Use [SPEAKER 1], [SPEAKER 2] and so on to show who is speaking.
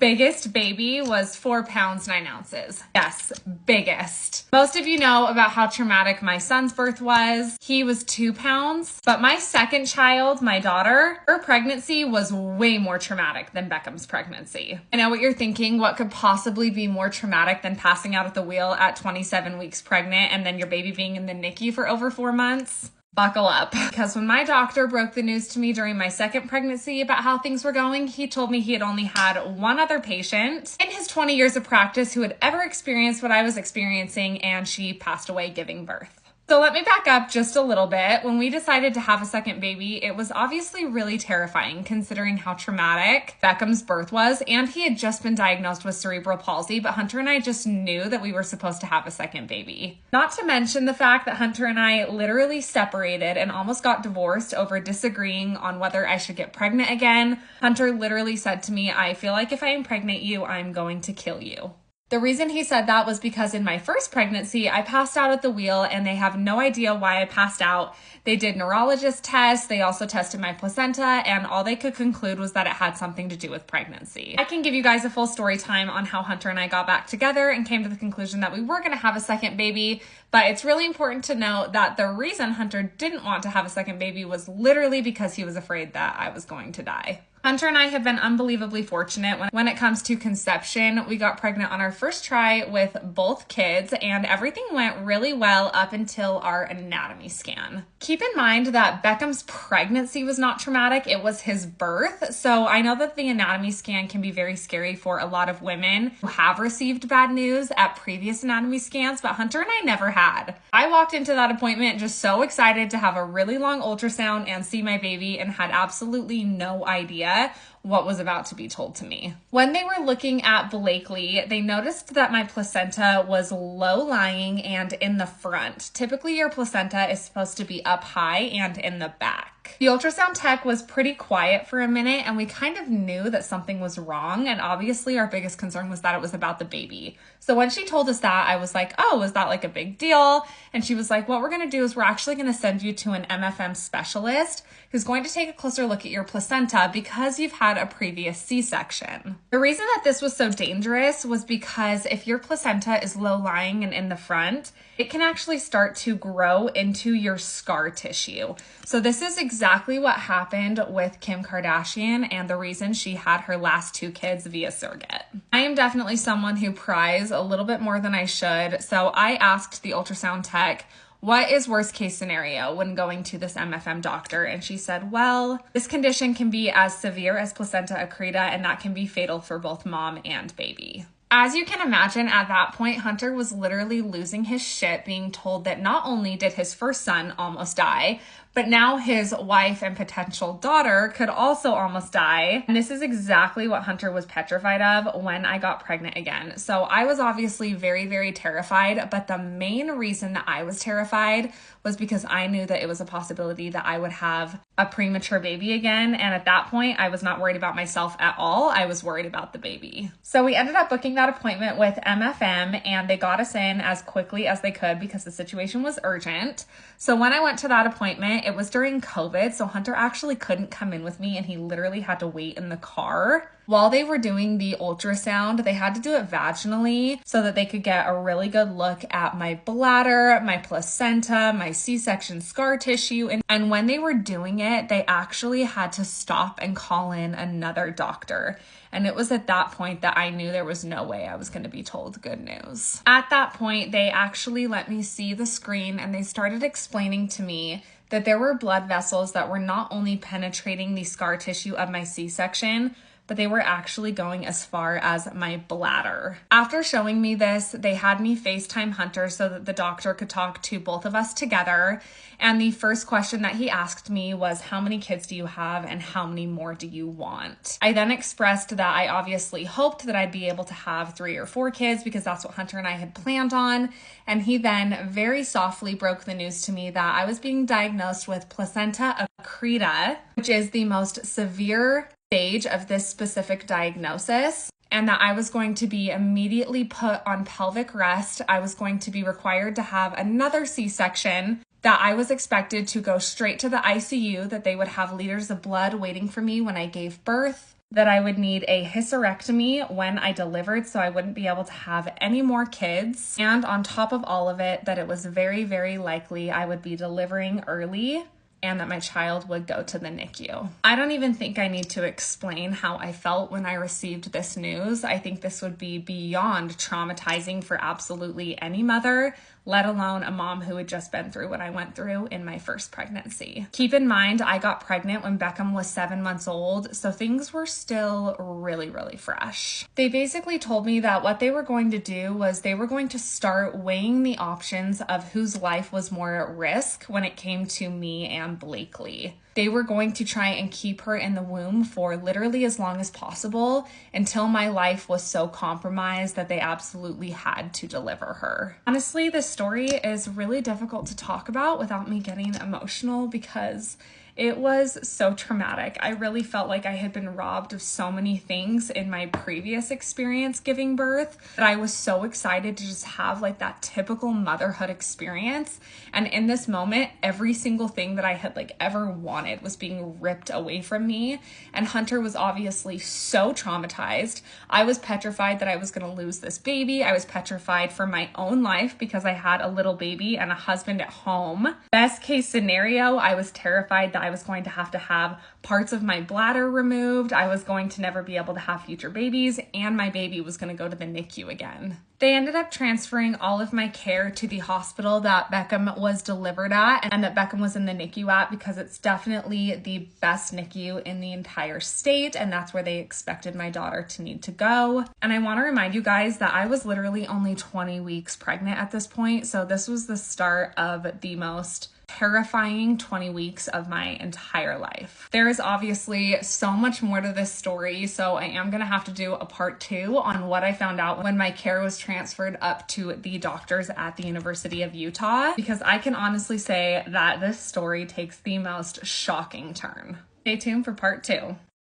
[SPEAKER 1] biggest baby was 4 pounds, 9 ounces. Yes, biggest. Most of you know about how traumatic my son's birth was. He was 2 pounds, but my second child, my daughter, her pregnancy was way more traumatic than Beckham's pregnancy. I know what you're thinking. What could possibly be more traumatic than passing out at the wheel at 27 weeks pregnant and then your baby being in the NICU for over 4 months? Buckle up. Because when my doctor broke the news to me during my second pregnancy about how things were going, he told me he had only had one other patient in his 20 years of practice who had ever experienced what I was experiencing, and she passed away giving birth. So let me back up just a little bit. When we decided to have a second baby, it was obviously really terrifying considering how traumatic Beckham's birth was, and he had just been diagnosed with cerebral palsy, but Hunter and I just knew that we were supposed to have a second baby. Not to mention the fact that Hunter and I literally separated and almost got divorced over disagreeing on whether I should get pregnant again. Hunter literally said to me, "I feel like if I impregnate you, I'm going to kill you." The reason he said that was because in my first pregnancy, I passed out at the wheel and they have no idea why I passed out. They did neurologist tests. They also tested my placenta, and all they could conclude was that it had something to do with pregnancy. I can give you guys a full story time on how Hunter and I got back together and came to the conclusion that we were going to have a second baby, but it's really important to note that the reason Hunter didn't want to have a second baby was literally because he was afraid that I was going to die. Hunter and I have been unbelievably fortunate when it comes to conception. We got pregnant on our first try with both kids, and everything went really well up until our anatomy scan. Keep in mind that Beckham's pregnancy was not traumatic, it was his birth. So I know that the anatomy scan can be very scary for a lot of women who have received bad news at previous anatomy scans, but Hunter and I never had. I walked into that appointment just so excited to have a really long ultrasound and see my baby, and had absolutely no idea what was about to be told to me. When they were looking at Blakely, they noticed that my placenta was low-lying and in the front. Typically, your placenta is supposed to be up high and in the back. The ultrasound tech was pretty quiet for a minute, and we kind of knew that something was wrong, and obviously our biggest concern was that it was about the baby. So when she told us that, I was like, "Oh, is that like a big deal?" And she was like, "What we're going to do is we're actually going to send you to an MFM specialist who's going to take a closer look at your placenta because you've had a previous C-section." The reason that this was so dangerous was because if your placenta is low-lying and in the front, it can actually start to grow into your scar tissue. So this is exactly what happened with Kim Kardashian and the reason she had her last 2 kids via surrogate. I am definitely someone who pries a little bit more than I should, so I asked the ultrasound tech, "What is worst case scenario when going to this MFM doctor?" And she said, "Well, this condition can be as severe as placenta accreta, and that can be fatal for both mom and baby." As you can imagine, at that point, Hunter was literally losing his shit being told that not only did his first son almost die, but now his wife and potential daughter could also almost die. And this is exactly what Hunter was petrified of when I got pregnant again. So I was obviously very, very terrified, but the main reason that I was terrified was because I knew that it was a possibility that I would have a premature baby again. And at that point, I was not worried about myself at all. I was worried about the baby. So we ended up booking that appointment with MFM, and they got us in as quickly as they could because the situation was urgent. So when I went to that appointment, it was during COVID, so Hunter actually couldn't come in with me, and he literally had to wait in the car. While they were doing the ultrasound, they had to do it vaginally so that they could get a really good look at my bladder, my placenta, my C-section scar tissue. And when they were doing it, they actually had to stop and call in another doctor. And it was at that point that I knew there was no way I was going to be told good news. At that point, they actually let me see the screen, and they started explaining to me that there were blood vessels that were not only penetrating the scar tissue of my C-section, but they were actually going as far as my bladder. After showing me this, they had me FaceTime Hunter so that the doctor could talk to both of us together. And the first question that he asked me was, "How many kids do you have and how many more do you want?" I then expressed that I obviously hoped that I'd be able to have 3 or 4 kids because that's what Hunter and I had planned on. And he then very softly broke the news to me that I was being diagnosed with placenta accreta, which is the most severe stage of this specific diagnosis, and that I was going to be immediately put on pelvic rest. I was going to be required to have another C-section, that I was expected to go straight to the ICU, that they would have liters of blood waiting for me when I gave birth, that I would need a hysterectomy when I delivered, so I wouldn't be able to have any more kids. And on top of all of it, that it was very, very likely I would be delivering early and that my child would go to the NICU. I don't even think I need to explain how I felt when I received this news. I think this would be beyond traumatizing for absolutely any mother, let alone a mom who had just been through what I went through in my first pregnancy. Keep in mind, I got pregnant when Beckham was 7 months old, so things were still really, really fresh. They basically told me that what they were going to do was they were going to start weighing the options of whose life was more at risk when it came to me and Blakely. They were going to try and keep her in the womb for literally as long as possible until my life was so compromised that they absolutely had to deliver her. Honestly, this story is really difficult to talk about without me getting emotional because it was so traumatic. I really felt like I had been robbed of so many things in my previous experience giving birth that I was so excited to just have like that typical motherhood experience. And in this moment, every single thing that I had like ever wanted was being ripped away from me. And Hunter was obviously so traumatized. I was petrified that I was going to lose this baby. I was petrified for my own life because I had a little baby and a husband at home. Best case scenario, I was terrified that I was going to have parts of my bladder removed. I was going to never be able to have future babies, and my baby was going to go to the NICU again. They ended up transferring all of my care to the hospital that Beckham was delivered at and that Beckham was in the NICU at because it's definitely the best NICU in the entire state, and that's where they expected my daughter to need to go. And I want to remind you guys that I was literally only 20 weeks pregnant at this point, so this was the start of the most terrifying 20 weeks of my entire life. There is obviously so much more to this story, so I am going to have to do a part 2 on what I found out when my care was transferred up to the doctors at the University of Utah, because I can honestly say that this story takes the most shocking turn. Stay tuned for part 2.